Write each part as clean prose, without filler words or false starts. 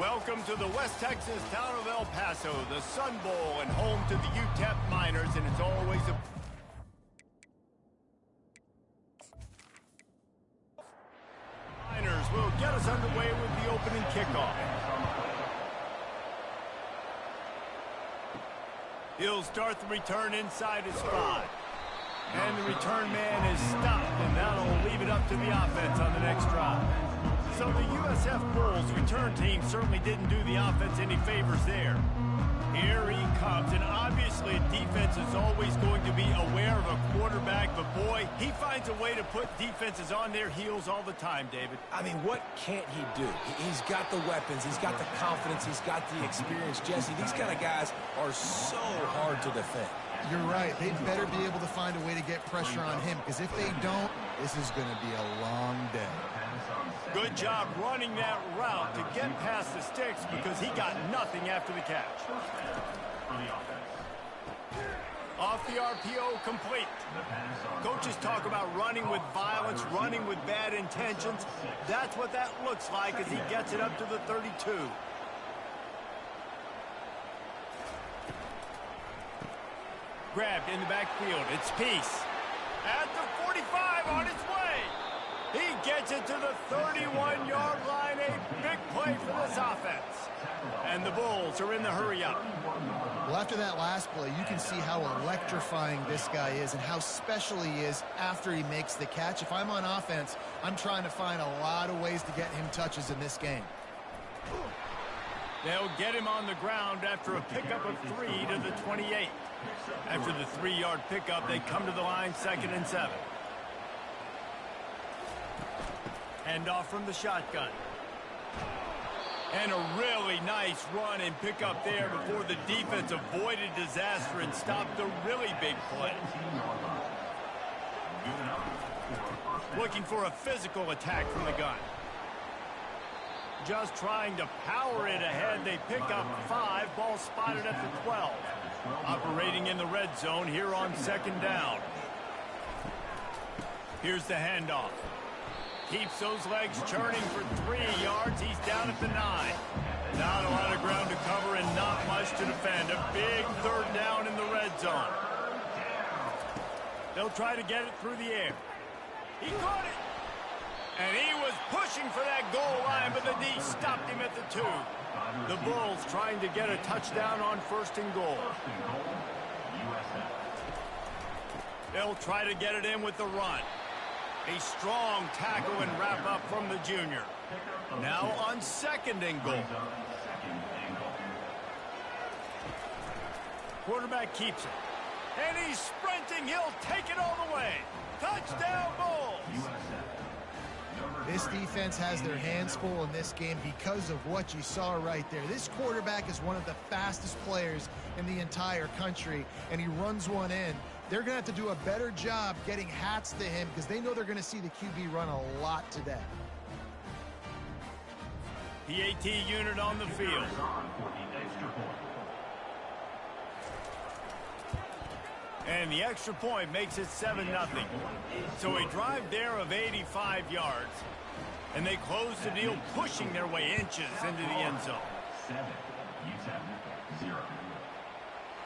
Welcome to the West Texas town of El Paso, the Sun Bowl, and home to the UTEP Miners, and it's always a... Miners will get us underway with the opening kickoff. He'll start the return inside his 5. And the return man is stopped, and that'll leave it up to the offense on the next drive. So the USF Bulls return team certainly didn't do the offense any favors there. Here he comes, and obviously defense is always going to be aware of a quarterback, but boy, he finds a way to put defenses on their heels all the time, David. I mean, what can't he do? He's got the weapons, he's got the confidence, he's got the experience. Jesse, these kind of guys are so hard to defend. You're right. They better be able to find a way to get pressure on him, because if they don't, this is going to be a long day. Good job running that route to get past the sticks because he got nothing after the catch. Off the RPO, complete. Coaches talk about running with violence, running with bad intentions. That's what that looks like as he gets it up to the 32. Grabbed in the backfield. It's Peace. At the 45 on its way. He gets it to the 31-yard line. A big play for this offense. And the Bulls are in the hurry-up. Well, after that last play, you can see how electrifying this guy is and how special he is after he makes the catch. If I'm on offense, I'm trying to find a lot of ways to get him touches in this game. They'll get him on the ground after a pickup of 3 to the 28. After the 3-yard pickup, they come to the line, 2nd and 7. Hand off from the shotgun. And a really nice run and pickup there before the defense avoided disaster and stopped the really big play. Looking for a physical attack from the gun. Just trying to power it ahead. They pick up 5. Ball spotted at the 12. Operating in the red zone here on 2nd down. Here's the handoff. Keeps those legs churning for 3 yards. He's down at the 9. Not a lot of ground to cover and not much to defend. A big 3rd down in the red zone. They'll try to get it through the air. He caught it. And he was pushing for that goal line, but the D stopped him at the 2. The Bulls trying to get a touchdown on 1st and goal. They'll try to get it in with the run. A strong tackle and wrap up from the junior. Now on 2nd and goal. Quarterback keeps it. And he's sprinting. He'll take it all the way. Touchdown, Bulls. This defense has their hands full in this game because of what you saw right there. This quarterback is one of the fastest players in the entire country, and he runs one in. They're going to have to do a better job getting hats to him because they know they're going to see the QB run a lot today. PAT unit on the field. And the extra point makes it 7-0. So a drive there of 85 yards. And they close the deal, pushing their way inches into the end zone. 7, UTEP 0.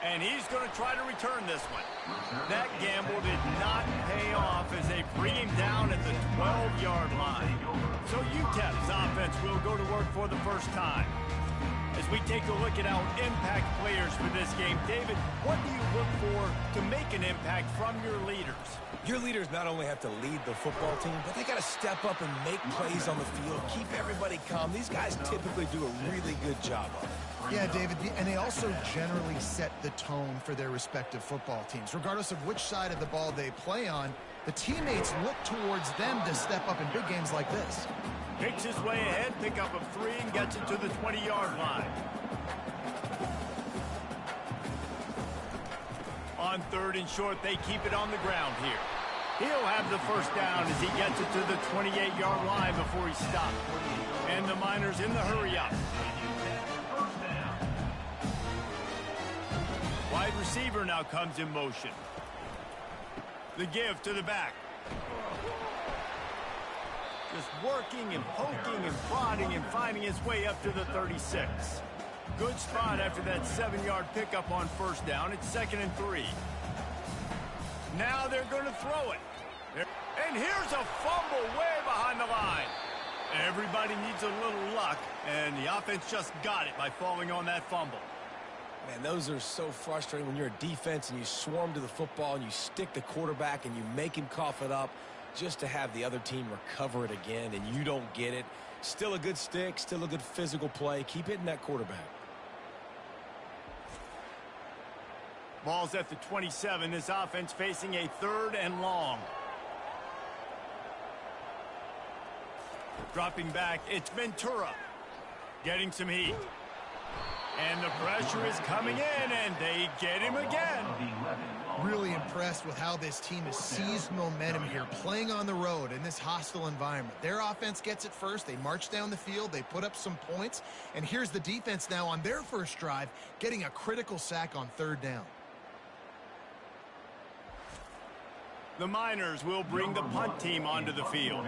And he's going to try to return this one. That gamble did not pay off as they bring him down at the 12-yard line. So UTEP's offense will go to work for the first time. As we take a look at our impact players for this game, David, what do you look for to make an impact from your leaders? Your leaders not only have to lead the football team, but they got to step up and make plays on the field, keep everybody calm. These guys typically do a really good job of it. Yeah, David, and they also generally set the tone for their respective football teams. Regardless of which side of the ball they play on, the teammates look towards them to step up in big games like this. Picks his way ahead, pick up of 3, and gets it to the 20-yard line. On 3rd and short, they keep it on the ground here. He'll have the first down as he gets it to the 28-yard line before he stopped. And the Miners in the hurry-up. Wide receiver now comes in motion. The give to the back. Just working and poking and prodding and finding his way up to the 36. Good spot after that 7-yard pickup on first down. It's 2nd and 3. Now they're going to throw it. And here's a fumble way behind the line. Everybody needs a little luck, and the offense just got it by falling on that fumble. Man, those are so frustrating when you're a defense and you swarm to the football and you stick the quarterback and you make him cough it up just to have the other team recover it again, and you don't get it. Still a good stick, still a good physical play. Keep hitting that quarterback. Ball's at the 27. This offense facing a 3rd and long. Dropping back, it's Ventura. Getting some heat. And the pressure is coming in, and they get him again. Really impressed with how this team has seized momentum here, playing on the road in this hostile environment. Their offense gets it first. They march down the field. They put up some points. And here's the defense now on their first drive, getting a critical sack on 3rd down. The Miners will bring the punt team onto the field.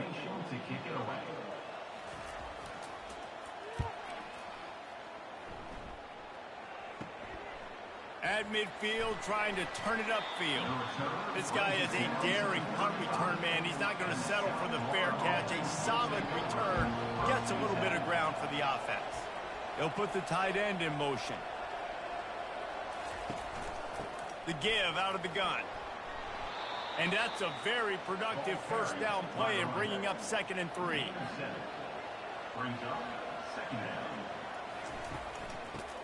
At midfield, trying to turn it upfield. This guy is a daring punt return man. He's not going to settle for the fair catch. A solid return gets a little bit of ground for the offense. They'll put the tight end in motion. The give out of the gun. And that's a very productive first down play and bringing up 2nd and 3. Brings up 2nd down.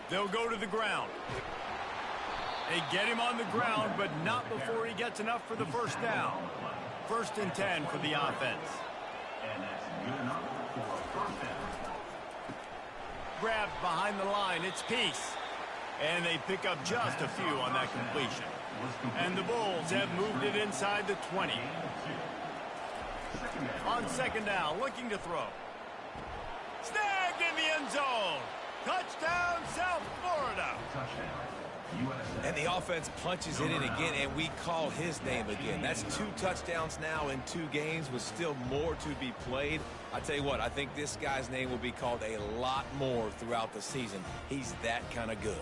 They'll go to the ground. They get him on the ground, but not before he gets enough for the first down. 1st and 10 for the offense. And that's good enough for a first down. Grabbed behind the line, it's Peace. And they pick up just a few on that completion. And the Bulls have moved it inside the 20. On 2nd down, looking to throw. Snagged in the end zone. Touchdown, South Florida. And the offense punches it in again, and we call his name again. That's 2 touchdowns now in 2 games with still more to be played. I tell you what, I think this guy's name will be called a lot more throughout the season. He's that kind of good.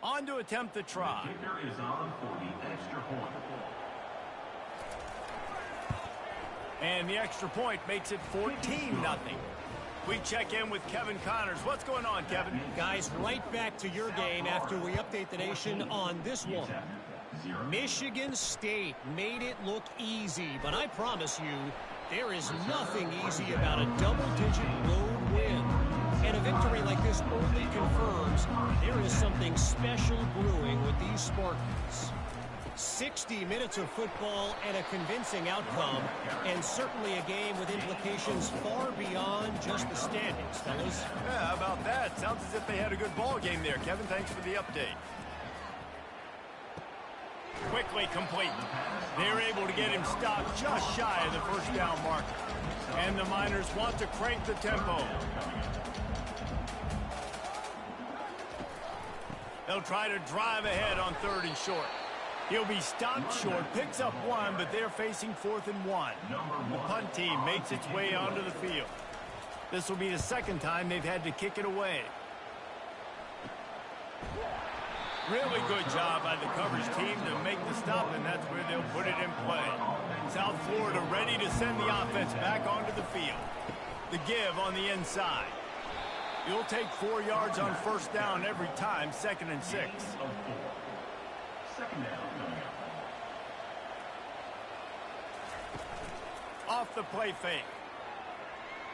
On to attempt the try. The kicker is on for the extra point. And the extra point makes it 14-0. We check in with Kevin Connors. What's going on, Kevin? Guys, right back to your game after we update the nation on this one. Michigan State made it look easy, but I promise you, there is nothing easy about a double-digit road win. And a victory like this only confirms there is something special brewing with these Spartans. 60 minutes of football and a convincing outcome, and certainly a game with implications far beyond just the standings, fellas. Yeah, how about that? Sounds as if they had a good ball game there. Kevin, thanks for the update. Quickly complete. They're able to get him stopped just shy of the first down marker. And the Miners want to crank the tempo. They'll try to drive ahead on 3rd and short. He'll be stopped short, picks up 1, but they're facing 4th and 1. The punt team makes its way onto the field. This will be the 2nd time they've had to kick it away. Really good job by the coverage team to make the stop, and that's where they'll put it in play. South Florida ready to send the offense back onto the field. The give on the inside. You'll take 4 yards on first down every time, 2nd and 6. 2nd down. Off the play fake.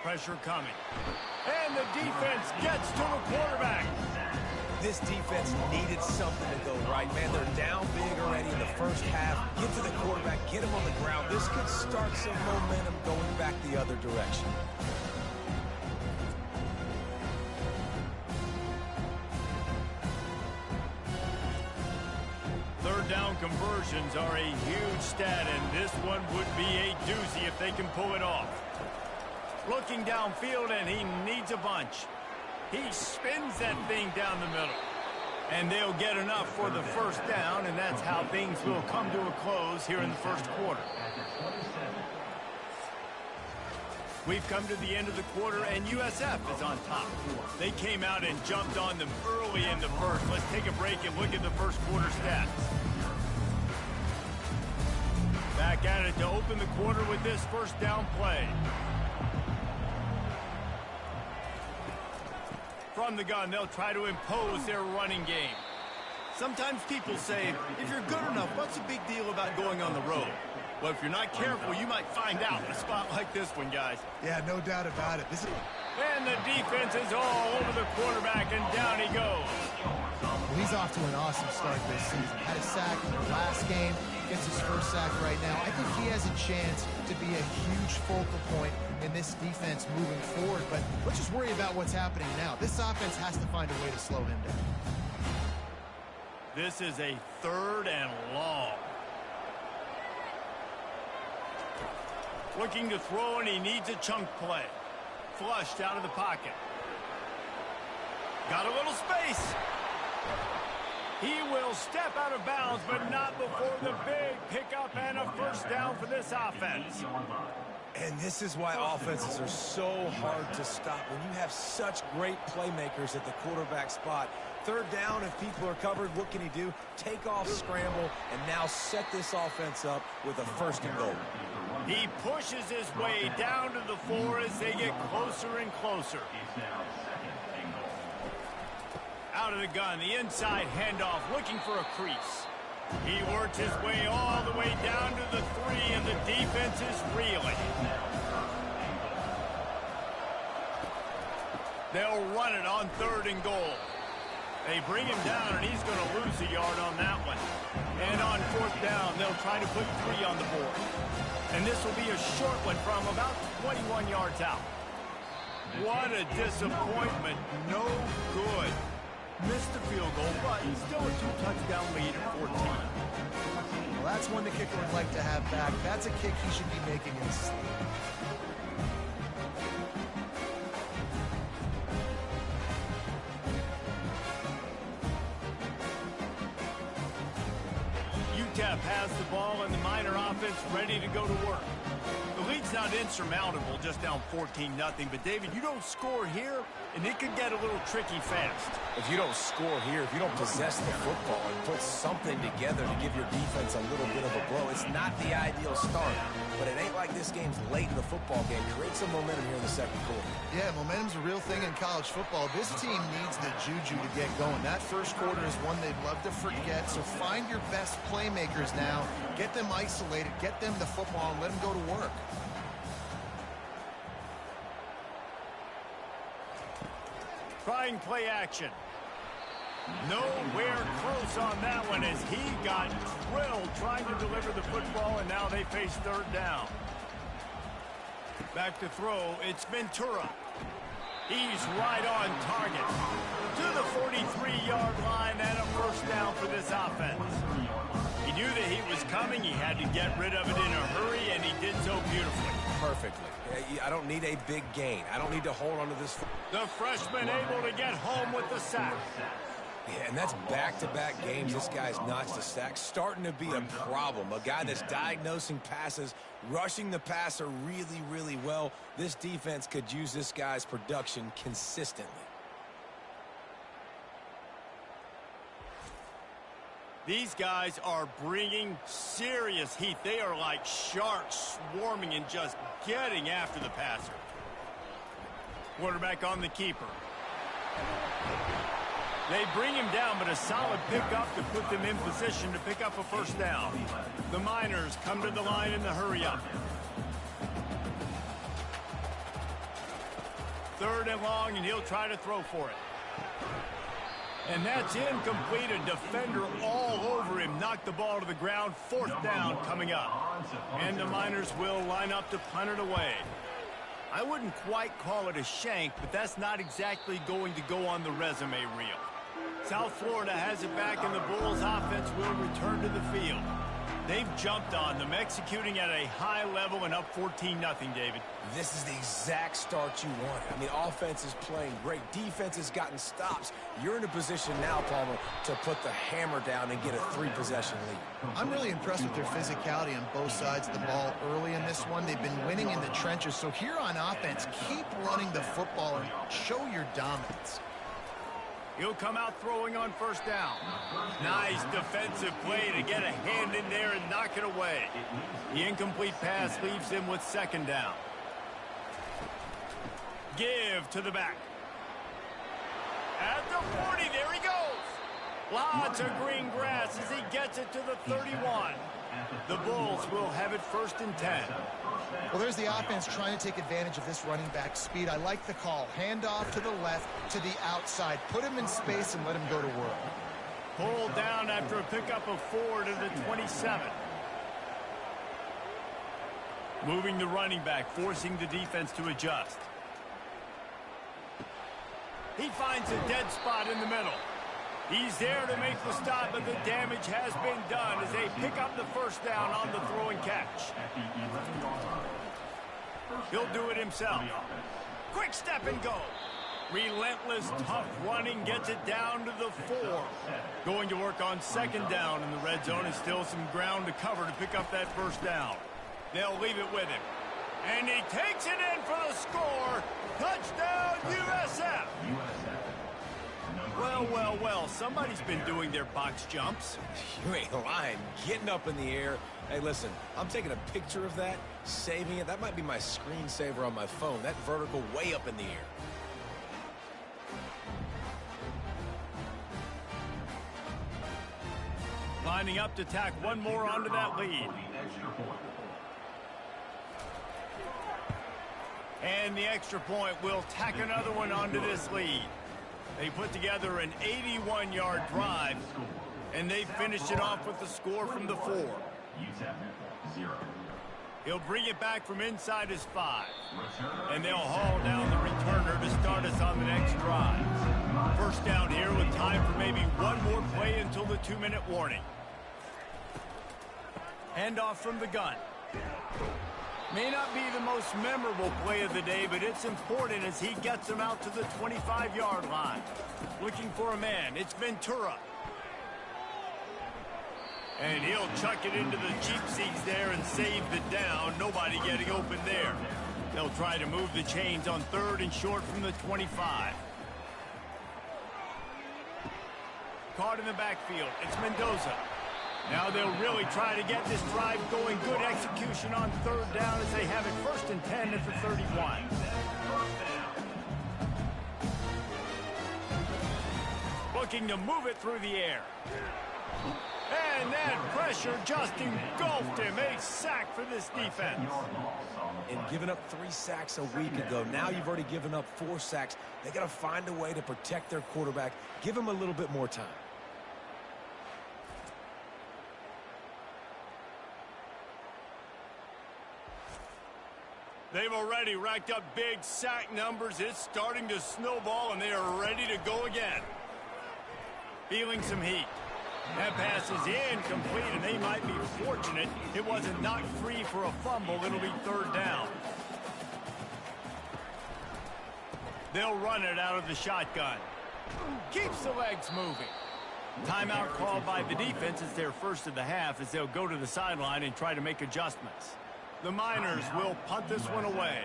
Pressure coming. And the defense gets to the quarterback. This defense needed something to go right, man. They're down big already in the first half. Get to the quarterback, get him on the ground. This could start some momentum going back the other direction. Third down conversions are a huge stat, and this one would be a doozy if they can pull it off. Looking downfield, and he needs a bunch. He spins that thing down the middle. And they'll get enough for the first down, and that's how things will come to a close here in the first quarter. We've come to the end of the quarter, and USF is on top. They came out and jumped on them early in the first. Let's take a break and look at the first quarter stats. Back at it to open the quarter with this first down play. From the gun, they'll try to impose their running game. Sometimes people say, if you're good enough, what's the big deal about going on the road? Well, if you're not careful, you might find out in a spot like this one, guys. Yeah, no doubt about it. And the defense is all over the quarterback, and down he goes. Well, he's off to an awesome start this season. Had a sack in the last game, gets his first sack right now. I think he has a chance to be a huge focal point in this defense moving forward, but let's just worry about what's happening now. This offense has to find a way to slow him down. This is a 3rd and long. Looking to throw, and he needs a chunk play. Flushed out of the pocket. Got a little space. He will step out of bounds, but not before the big pickup and a first down for this offense. And this is why offenses are so hard to stop. When you have such great playmakers at the quarterback spot, 3rd down, if people are covered, what can he do? Take off, scramble, and now set this offense up with a 1st and goal. He pushes his way down to the 4 as they get closer and closer. Out of the gun, the inside handoff, looking for a crease. He worked his way all the way down to the 3, and the defense is reeling. They'll run it on 3rd and goal. They bring him down, and he's going to lose a yard on that one. And on 4th down, they'll try to put 3 on the board. And this will be a short one from about 21 yards out. What a disappointment. No good. Missed the field goal, but still a 2-touchdown lead at 14. Well, that's one the kicker would like to have back. That's a kick he should be making in his sleep. UTEP has the ball, and the Miner offense ready to go to work. The lead's not insurmountable, just down 14-0. But, David, you don't score here, and it could get a little tricky fast. If you don't score here, if you don't possess the football and put something together to give your defense a little bit of a blow, it's not the ideal start. But it ain't like this game's late in the football game. Create some momentum here in the 2nd quarter. Yeah, momentum's a real thing in college football. This team needs the juju to get going. That first quarter is one they'd love to forget. So find your best playmakers now. Get them isolated. Get them the football and let them go to work. Trying play action. Nowhere close on that one as he got drilled trying to deliver the football, and now they face 3rd down. Back to throw, it's Ventura. He's right on target. To the 43-yard line and a first down for this offense. He knew that he was coming. He had to get rid of it in a hurry, and he did so beautifully. Perfectly. I don't need a big gain. I don't need to hold on to this. The freshman able to get home with the sack. Yeah, and that's back-to-back games. This guy's notched a sack. Starting to be a problem. A guy that's diagnosing passes, rushing the passer really, really well. This defense could use this guy's production consistently. These guys are bringing serious heat. They are like sharks swarming and just getting after the passer. Quarterback on the keeper. They bring him down, but a solid pickup to put them in position to pick up a first down. The Miners come to the line in the hurry-up. 3rd and long, and he'll try to throw for it. And that's incomplete. A defender all over him. Knocked the ball to the ground. 4th down coming up. And the Miners will line up to punt it away. I wouldn't quite call it a shank, but that's not exactly going to go on the resume reel. South Florida has it back, and the Bulls offense will return to the field. They've jumped on them, executing at a high level and up 14-0, David. This is the exact start you want. I mean, offense is playing great. Defense has gotten stops. You're in a position now, Palmer, to put the hammer down and get a 3-possession lead. I'm really impressed with their physicality on both sides of the ball early in this one. They've been winning in the trenches. So here on offense, keep running the football and show your dominance. He'll come out throwing on first down. Nice defensive play to get a hand in there and knock it away. The incomplete pass leaves him with second down. Give to the back. At the 40, there he goes. Lots of green grass as he gets it to the 31. The Bulls will have it 1st and 10. Well, there's the offense trying to take advantage of this running back speed. I like the call. Hand off to the left, to the outside. Put him in space and let him go to work. Pulled down after a pickup of 4 to the 27. Moving the running back, forcing the defense to adjust. He finds a dead spot in the middle. He's there to make the stop, but the damage has been done as they pick up the first down on the throw and catch. He'll do it himself. Quick step and go. Relentless, tough running gets it down to the 4. Going to work on second down in the red zone, and still some ground to cover to pick up that first down. They'll leave it with him. And he takes it in for the score. Touchdown, USF. Well, well, well, somebody's been doing their box jumps. You ain't lying. Getting up in the air. Hey, listen, I'm taking a picture of that, saving it. That might be my screensaver on my phone. That vertical way up in the air. Lining up to tack one more onto that lead. And the extra point will tack another one onto this lead. They put together an 81-yard drive, and they finished it off with the score from the 4. UTEP 0. He'll bring it back from inside his 5. And they'll haul down the returner to start us on the next drive. First down here with time for maybe one more play until the 2-minute warning. Handoff from the gun. May not be the most memorable play of the day, but it's important as he gets him out to the 25-yard line. Looking for a man. It's Ventura. And he'll chuck it into the cheap seats there and save the down. Nobody getting open there. They'll try to move the chains on 3rd and short from the 25. Caught in the backfield. It's Mendoza. Now they'll really try to get this drive going. Good execution on 3rd down as they have it 1st and 10 at the 31. Looking to move it through the air. And that pressure just engulfed him. A sack for this defense. And giving up 3 sacks a week ago. Now you've already given up 4 sacks. They got to find a way to protect their quarterback. Give him a little bit more time. They've already racked up big sack numbers. It's starting to snowball, and they are ready to go again. Feeling some heat. That pass is incomplete, and they might be fortunate it wasn't knocked free for a fumble. It'll be 3rd down. They'll run it out of the shotgun. Keeps the legs moving. Timeout called by the defense. It's their first of the half as they'll go to the sideline and try to make adjustments. The Miners will punt this one away.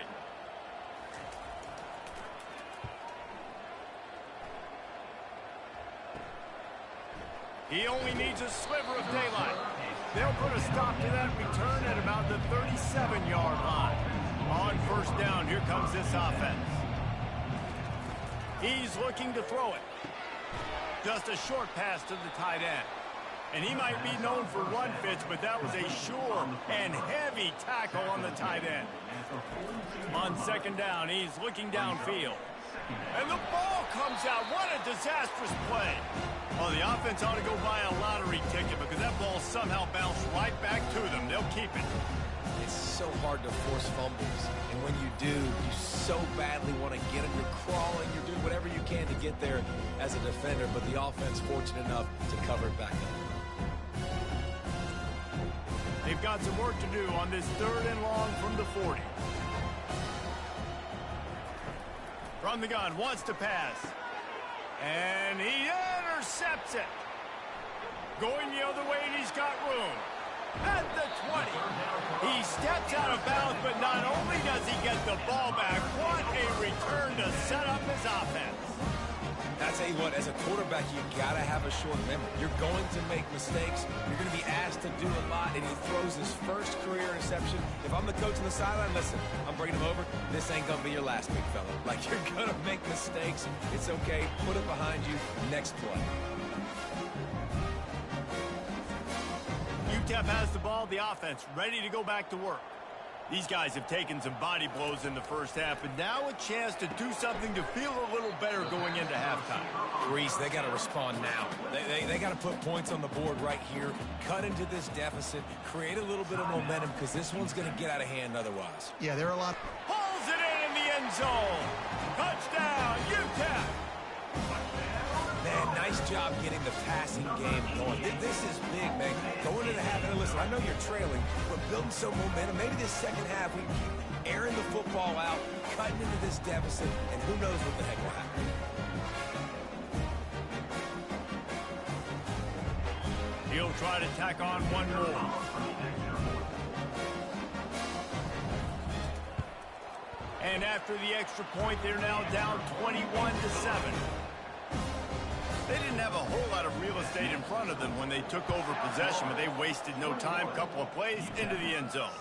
He only needs a sliver of daylight. They'll put a stop to that return at about the 37-yard line. On 1st down, here comes this offense. He's looking to throw it. Just a short pass to the tight end. And he might be known for run fits, but that was a sure and heavy tackle on the tight end. On 2nd down, he's looking downfield. And the ball comes out. What a disastrous play. Well, the offense ought to go buy a lottery ticket because that ball somehow bounced right back to them. They'll keep it. It's so hard to force fumbles. And when you do, you so badly want to get them. You're crawling. You're doing whatever you can to get there as a defender. But the offense fortunate enough to cover it back up. They've got some work to do on this 3rd and long from the 40. From the gun, wants to pass. And he intercepts it. Going the other way, and he's got room. At the 20. He steps out of bounds, but not only does he get the ball back, what a return to set up his offense. I tell you what, as a quarterback, you got to have a short memory. You're going to make mistakes. You're going to be asked to do a lot, and he throws his first career interception. If I'm the coach on the sideline, listen, I'm bringing him over. This ain't going to be your last, big fella. Like, you're going to make mistakes. It's okay. Put it behind you. Next play. UTEP has the ball, the offense ready to go back to work. These guys have taken some body blows in the first half, and now a chance to do something to feel a little better going into halftime. Reese, they got to respond now. They got to put points on the board right here, cut into this deficit, create a little bit of momentum, because this one's going to get out of hand otherwise. Yeah, there are a lot. Pulls it in the end zone. Touchdown, UTEP. Man, nice job getting the passing game going. This is big, man. Going into the half, and listen, I know you're trailing, but building some momentum. Maybe this second half we keep airing the football out, cutting into this deficit, and who knows what the heck will happen. He'll try to tack on one more. And after the extra point, they're now down 21-7. They didn't have a whole lot of real estate in front of them when they took over possession, but they wasted no time. Couple of plays into the end zone.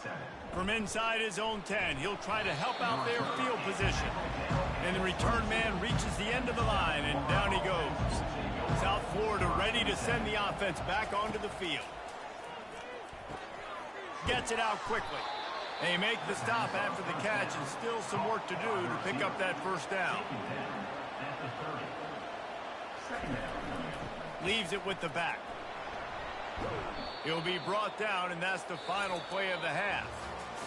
From inside his own 10, he'll try to help out their field position. And the return man reaches the end of the line, and down he goes. South Florida ready to send the offense back onto the field. Gets it out quickly. They make the stop after the catch, and still some work to do to pick up that first down. Leaves it with the back. He'll be brought down, and that's the final play of the half.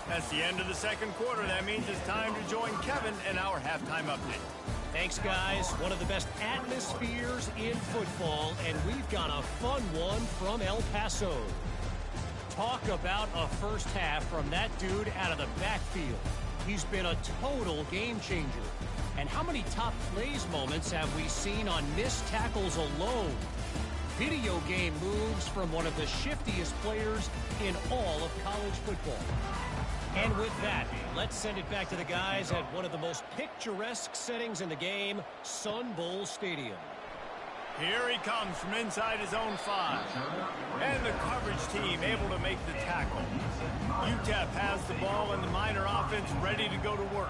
That's the end of the second quarter. That means it's time to join Kevin in our halftime update. Thanks, guys. One of the best atmospheres in football, and we've got a fun one from El Paso. Talk about a first half from that dude out of the backfield. He's been a total game changer. And how many top plays moments have we seen on missed tackles alone? Video game moves from one of the shiftiest players in all of college football. And with that, let's send it back to the guys at one of the most picturesque settings in the game, Sun Bowl Stadium. Here he comes from inside his own 5. And the coverage team able to make the tackle. UTEP has the ball, and the Miner offense ready to go to work.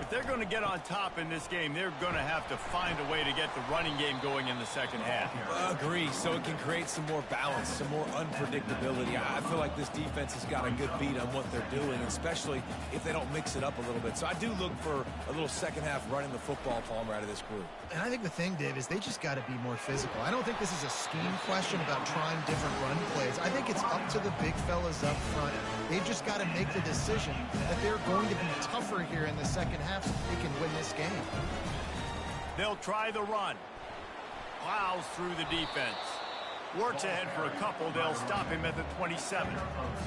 If they're going to get on top in this game, they're going to have to find a way to get the running game going in the second half. Agree, so it can create some more balance, some more unpredictability. I feel like this defense has got a good beat on what they're doing, especially if they don't mix it up a little bit. So I do look for a little second half running the football Palmer out of this group. And I think the thing, Dave, is they just got to be more physical. I don't think this is a scheme question about trying different run plays. I think it's up to the big fellas up front. They've just got to make the decision that they're going to be tougher here in the second half so they can win this game. They'll try the run. Plows through the defense. Works ahead for a couple. They'll stop him at the 27.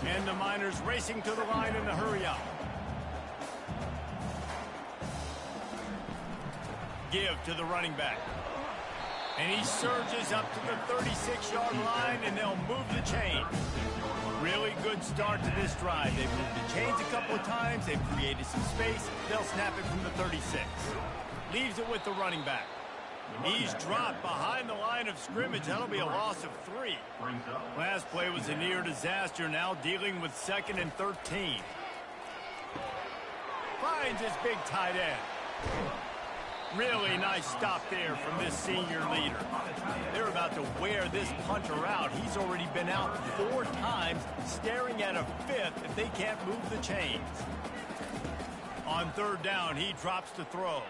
And the Miners racing to the line in the hurry up. Give to the running back. And he surges up to the 36-yard line, and they'll move the chain. Really good start to this drive. They've moved the chains a couple of times. They've created some space. They'll snap it from the 36. Leaves it with the running back. He's dropped behind the line of scrimmage. That'll be a loss of 3. Last play was a near disaster. Now dealing with 2nd and 13. Finds his big tight end. Really nice stop there from this senior leader. They're about to wear this punter out. He's already been out 4 times, staring at a 5th if they can't move the chains. On 3rd down, he drops to throw.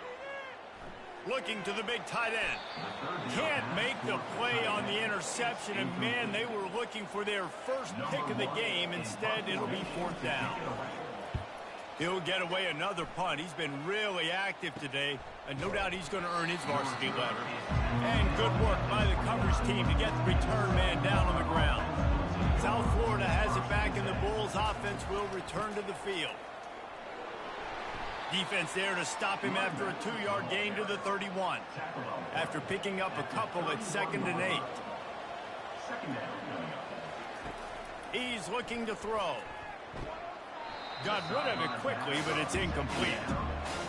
Looking to the big tight end. Can't make the play on the interception, and man, they were looking for their first pick of the game. Instead, it'll be 4th down. He'll get away another punt. He's been really active today, and no doubt he's going to earn his varsity letter. And good work by the coverage team to get the return man down on the ground. South Florida has it back, and the Bulls offense will return to the field. Defense there to stop him after a 2-yard gain to the 31. After picking up a couple at 2nd and 8. He's looking to throw. Got rid of it quickly, but it's incomplete.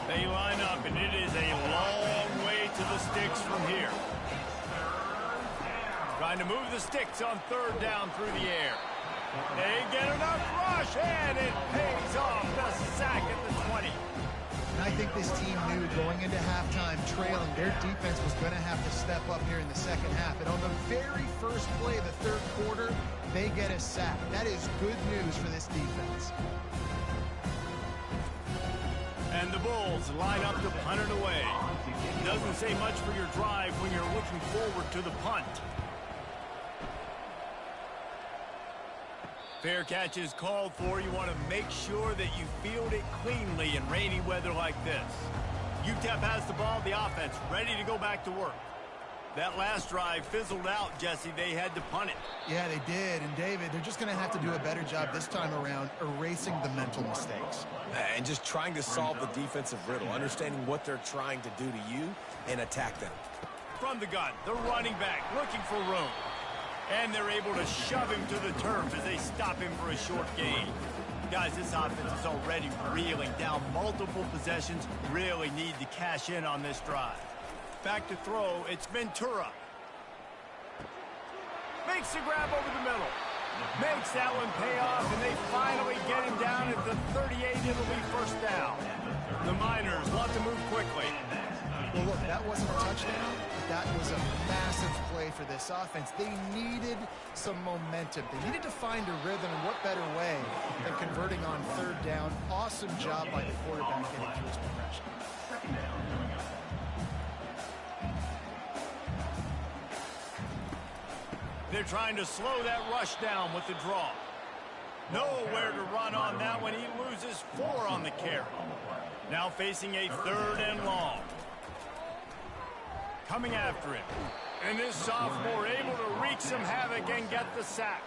They line up, and it is a long way to the sticks from here. Trying to move the sticks on 3rd down through the air. They get enough rush, and it pays off. The sack at the 20. And I think this team knew going into halftime trailing, their defense was going to have to step up here in the second half. And on the very first play of the 3rd quarter, they get a sack. That is good news for this defense. And the Bulls line up to punt it away. Doesn't say much for your drive when you're looking forward to the punt. Fair catch is called for. You want to make sure that you field it cleanly in rainy weather like this. UTEP has the ball, the offense ready to go back to work. That last drive fizzled out, Jesse. They had to punt it. Yeah, they did. And, David, they're just going to have to do a better job this time around erasing the mental mistakes. And just trying to solve the defensive riddle, understanding what they're trying to do to you and attack them. From the gun, the running back looking for room. And they're able to shove him to the turf as they stop him for a short gain. Guys, this offense is already reeling down multiple possessions. Really need to cash in on this drive. Back to throw, it's Ventura. Makes the grab over the middle. Makes that one pay off, and they finally get him down at the 38. It'll be 1st down. The Miners want to move quickly. Well, look, that wasn't a touchdown. That was a massive play for this offense. They needed some momentum. They needed to find a rhythm, and what better way than converting on 3rd down. Awesome job by the quarterback getting through his progression. They're trying to slow that rush down with the draw. Nowhere to run on that one. He loses 4 on the carry. Now facing a 3rd and long. Coming after him. And this sophomore able to wreak some havoc and get the sack.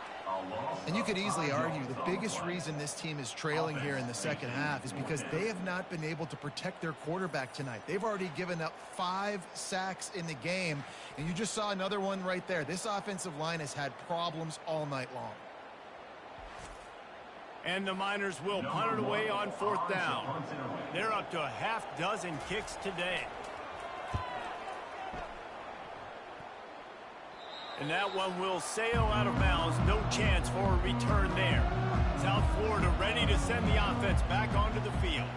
And you could easily argue the biggest reason this team is trailing here in the second half is because they have not been able to protect their quarterback tonight. They've already given up 5 sacks in the game, and you just saw another one right there. This offensive line has had problems all night long. And the Miners will punt it away on 4th down. They're up to a half-dozen kicks today. And that one will sail out of bounds. No chance for a return there. South Florida ready to send the offense back onto the field.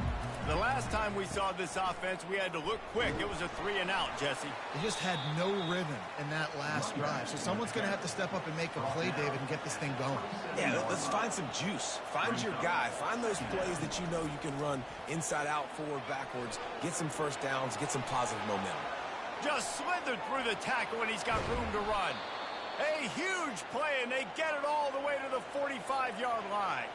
The last time we saw this offense, we had to look quick. It was a 3-and-out, Jesse. They just had no rhythm in that last drive. So someone's going to have to step up and make a play, David, and get this thing going. Yeah, let's find some juice. Find your guy. Find those plays that you know you can run inside out, forward, backwards. Get some 1st downs. Get some positive momentum. Just slithered through the tackle, and he's got room to run. A huge play, and they get it all the way to the 45-yard line.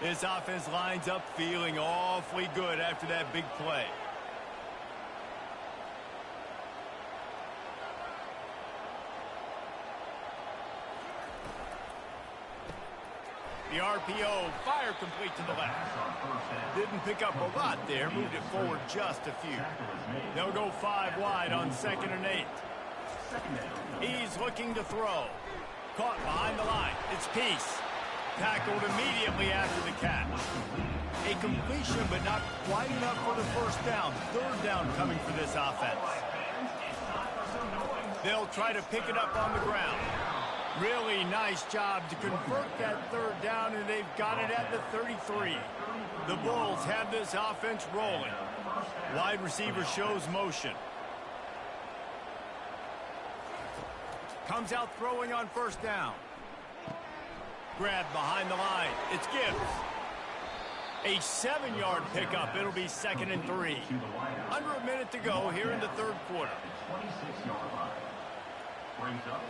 This offense lines up feeling awfully good after that big play. The RPO, fire complete to the left. Didn't pick up a lot there, moved it forward just a few. They'll go 5 wide on 2nd and 8. He's looking to throw. Caught behind the line. It's Peace. Tackled immediately after the catch. A completion, but not quite enough for the 1st down. 3rd down coming for this offense. They'll try to pick it up on the ground. Really nice job to convert that 3rd down, and they've got it at the 33. The Bulls have this offense rolling. Wide receiver shows motion. Comes out throwing on 1st down. Grabbed behind the line. It's Gibbs. A 7-yard pickup. It'll be 2nd and 3. Under a minute to go here in the 3rd quarter. 26-yard line. Brings up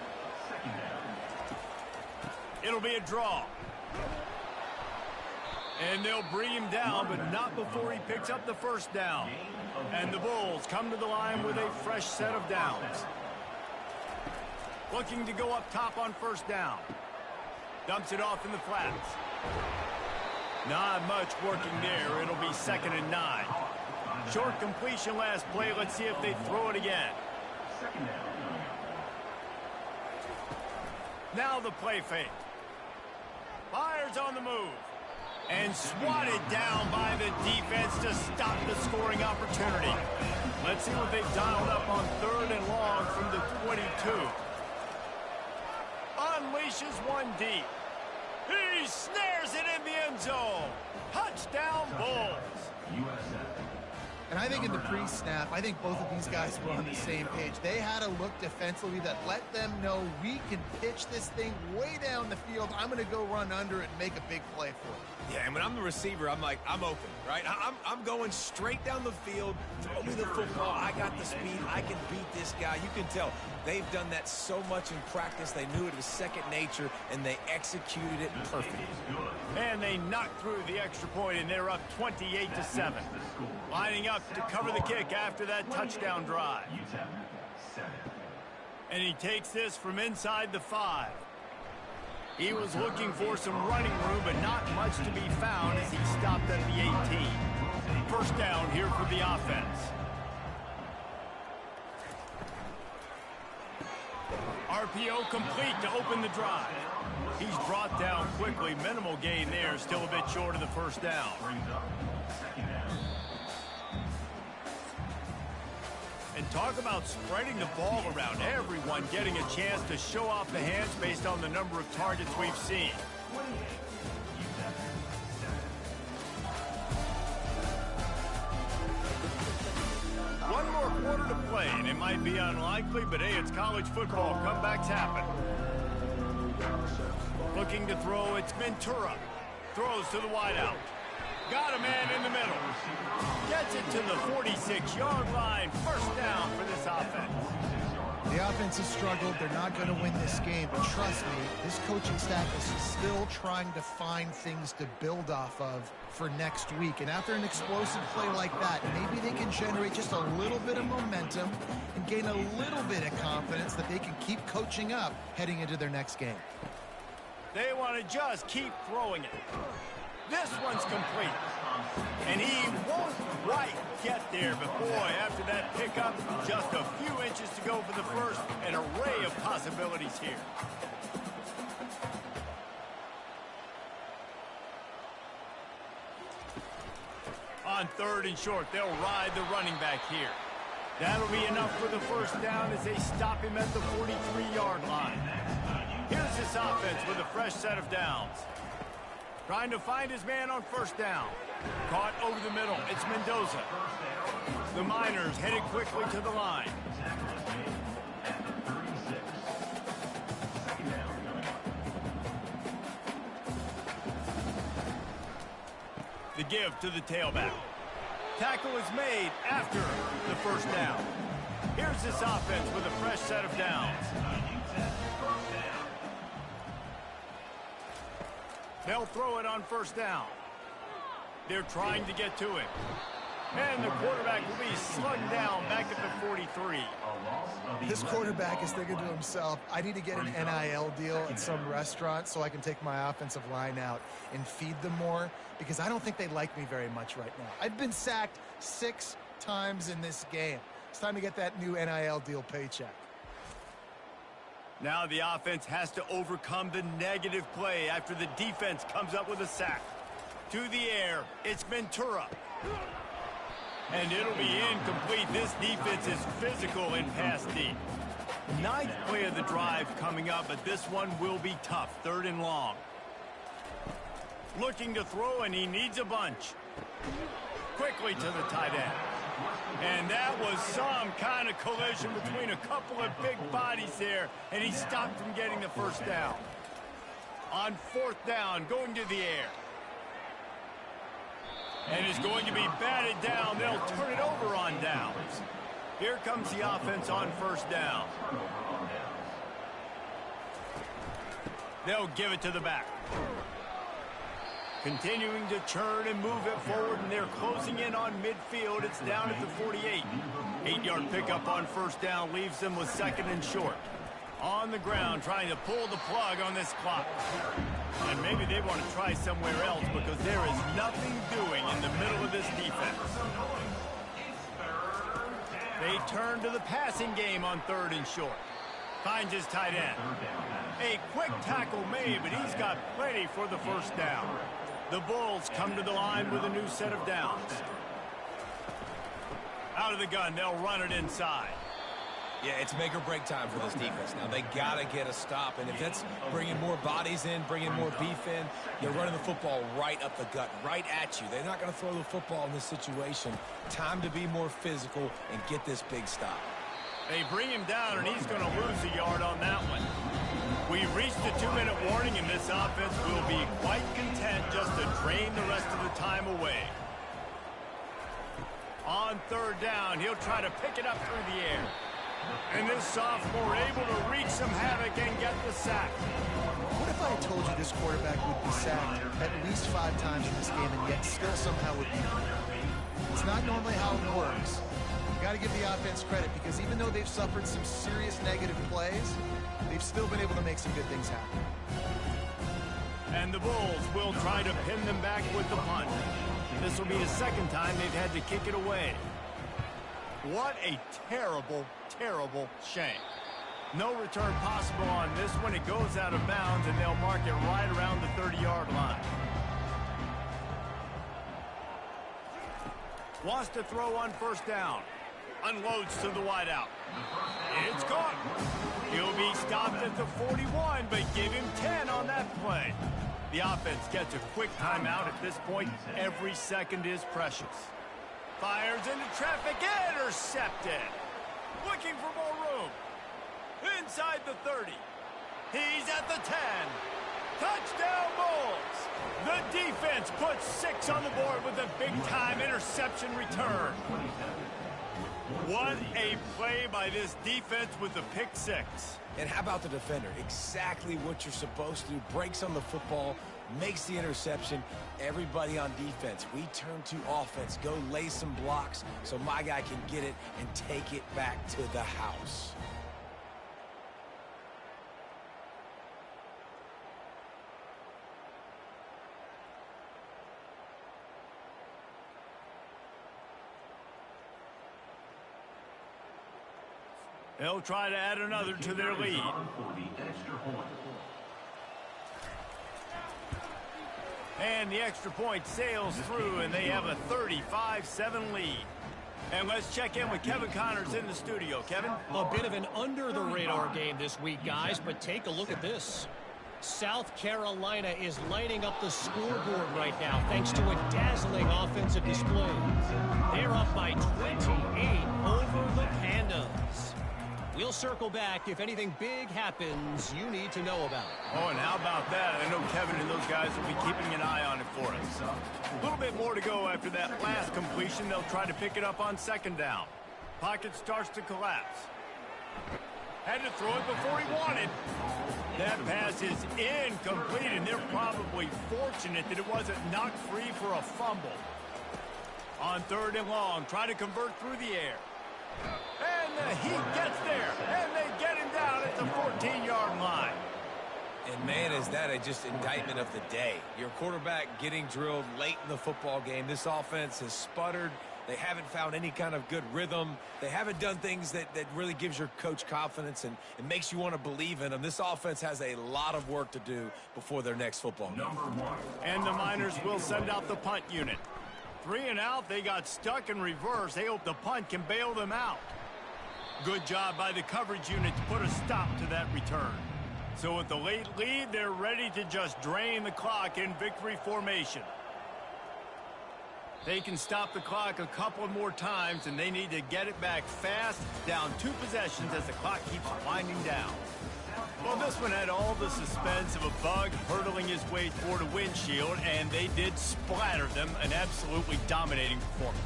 2nd down. It'll be a draw. And they'll bring him down, but not before he picks up the 1st down. And the Bulls come to the line with a fresh set of downs. Looking to go up top on 1st down. Dumps it off in the flats. Not much working there. It'll be 2nd and 9. Short completion last play. Let's see if they throw it again. Now the play fake. Fires on the move. And swatted down by the defense to stop the scoring opportunity. Let's see what they've dialed up on 3rd and long from the 22. Unleashes one deep. He snares it in the end zone. Touchdown, Bulls. USF. And I think in the pre-snap, I think both of these guys were on the same page. They had a look defensively that let them know we can pitch this thing way down the field. I'm going to go run under it and make a big play for it. Yeah, and when I'm the receiver, I'm like, I'm open, right? I'm going straight down the field. Throw me the football. I got the speed. I can beat this guy. You can tell they've done that so much in practice. They knew it was second nature, and they executed it perfectly. And they knocked through the extra point, and they're up 28-7. Lining up to cover the kick after that touchdown drive. And he takes this from inside the 5. He was looking for some running room, but not much to be found as he stopped at the 18. First down here for the offense. RPO complete to open the drive. He's brought down quickly. Minimal gain there. Still a bit short of the first down. And talk about spreading the ball around. Everyone getting a chance to show off the hands based on the number of targets we've seen. One more quarter to play, and it might be unlikely, but hey, it's college football. Comebacks happen. Looking to throw, it's Ventura. Throws to the wideout. Got a man in the middle. Gets it to the 46-yard line. First down for this offense. The offense has struggled. They're not going to win this game. But trust me, this coaching staff is still trying to find things to build off of for next week. And after an explosive play like that, maybe they can generate just a little bit of momentum and gain a little bit of confidence that they can keep coaching up heading into their next game. They want to just keep throwing it. This one's complete. And he won't quite get there, but boy, after that pickup, just a few inches to go for the first, an array of possibilities here. On 3rd and short, they'll ride the running back here. That'll be enough for the first down as they stop him at the 43-yard line. Here's this offense with a fresh set of downs. Trying to find his man on first down. Caught over the middle. It's Mendoza. The Miners headed quickly to the line. The give to the tailback. Tackle is made after the first down. Here's this offense with a fresh set of downs. They'll throw it on first down. They're trying to get to it. And the quarterback will be slugged down back at the 43. This quarterback is thinking to himself, I need to get an NIL deal at some restaurant so I can take my offensive line out and feed them more, because I don't think they like me very much right now. I've been sacked 6 times in this game. It's time to get that new NIL deal paycheck. Now the offense has to overcome the negative play after the defense comes up with a sack. To the air, it's Ventura. And it'll be incomplete. This defense is physical in pass deep. 9th play of the drive coming up, but this one will be tough. 3rd and long. Looking to throw, and he needs a bunch. Quickly to the tight end. And that was some kind of collision between a couple of big bodies there, and he stopped from getting the first down. On 4th down, going to the air. And is going to be batted down. They'll turn it over on downs. Here comes the offense on first down. They'll give it to the back. Continuing to churn and move it forward, and they're closing in on midfield. It's down at the 48. 8-yard pickup on first down leaves them with 2nd and short. On the ground, trying to pull the plug on this clock. And maybe they want to try somewhere else because there is nothing doing in the middle of this defense. They turn to the passing game on 3rd and short. Finds his tight end. A quick tackle made, but he's got plenty for the first down. The Bulls come to the line with a new set of downs. Out of the gun, they'll run it inside. Yeah, it's make or break time for this defense. Now, they got to get a stop, and if that's bringing more bodies in, bringing more beef in, they're running the football right up the gut, right at you. They're not going to throw the football in this situation. Time to be more physical and get this big stop. They bring him down, and he's going to lose a yard on that one. We reached the 2-minute warning, and this offense will be quite content just to drain the rest of the time away. On 3rd down, he'll try to pick it up through the air. And this sophomore able to wreak some havoc and get the sack. What if I had told you this quarterback would be sacked at least 5 times in this game and yet still somehow would beat him? It's not normally how it works. You got to give the offense credit because even though they've suffered some serious negative plays, they've still been able to make some good things happen. And the Bulls will try to pin them back with the punt. This will be the 2nd time they've had to kick it away. What a terrible, terrible shame. No return possible on this one. It goes out of bounds, and they'll mark it right around the 30-yard line. Wants to throw on 1st down. Unloads to the wideout. It's caught. He'll be stopped at the 41, but give him 10 on that play. The offense gets a quick timeout at this point. Every second is precious. Fires into traffic, intercepted. Looking for more room. Inside the 30. He's at the 10. Touchdown Bulls. The defense puts 6 on the board with a big-time interception return. What a play by this defense with the pick 6. And how about the defender? Exactly what you're supposed to do. Breaks on the football, makes the interception. Everybody on defense, we turn to offense. Go lay some blocks so my guy can get it and take it back to the house. They'll try to add another to their lead. And the extra point sails through, and they have a 35-7 lead. And let's check in with Kevin Connors in the studio. Kevin? A bit of an under-the-radar game this week, guys, but take a look at this. South Carolina is lighting up the scoreboard right now thanks to a dazzling offensive display. They're up by 28 over the Pandas. We'll circle back if anything big happens you need to know about. Oh, and how about that? I know Kevin and those guys will be keeping an eye on it for us. A little bit more to go after that last completion. They'll try to pick it up on 2nd down. Pocket starts to collapse. Had to throw it before he wanted. That pass is incomplete, and they're probably fortunate that it wasn't knocked free for a fumble. On 3rd and long, try to convert through the air. And the Heat gets there, and they get him down at the 14-yard line. And, man, is that just indictment of the day. Your quarterback getting drilled late in the football game. This offense has sputtered. They haven't found any kind of good rhythm. They haven't done things that really gives your coach confidence and it makes you want to believe in them. This offense has a lot of work to do before their next football game. And the Miners will send out the punt unit. 3 and out, they got stuck in reverse. They hope the punt can bail them out. Good job by the coverage unit to put a stop to that return. So with the late lead, they're ready to just drain the clock in victory formation. They can stop the clock a couple more times, and they need to get it back fast, down 2 possessions as the clock keeps winding down. Well, this one had all the suspense of a bug hurtling his way toward a windshield, and they did splatter them, an absolutely dominating performance.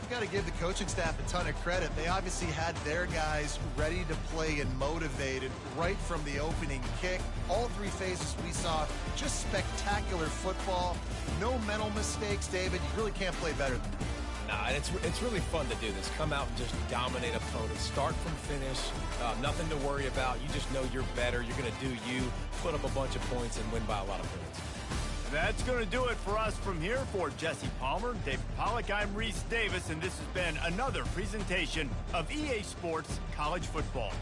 You got to give the coaching staff a ton of credit. They obviously had their guys ready to play and motivated right from the opening kick. All 3 phases we saw, just spectacular football. No mental mistakes, David. You really can't play better than that. It's really fun to do this. Come out and just dominate opponents. Start from finish. Nothing to worry about. You just know you're better. You're going to do you, put up a bunch of points, and win by a lot of points. That's going to do it for us from here. For Jesse Palmer, David Pollack, I'm Reese Davis, and this has been another presentation of EA Sports College Football.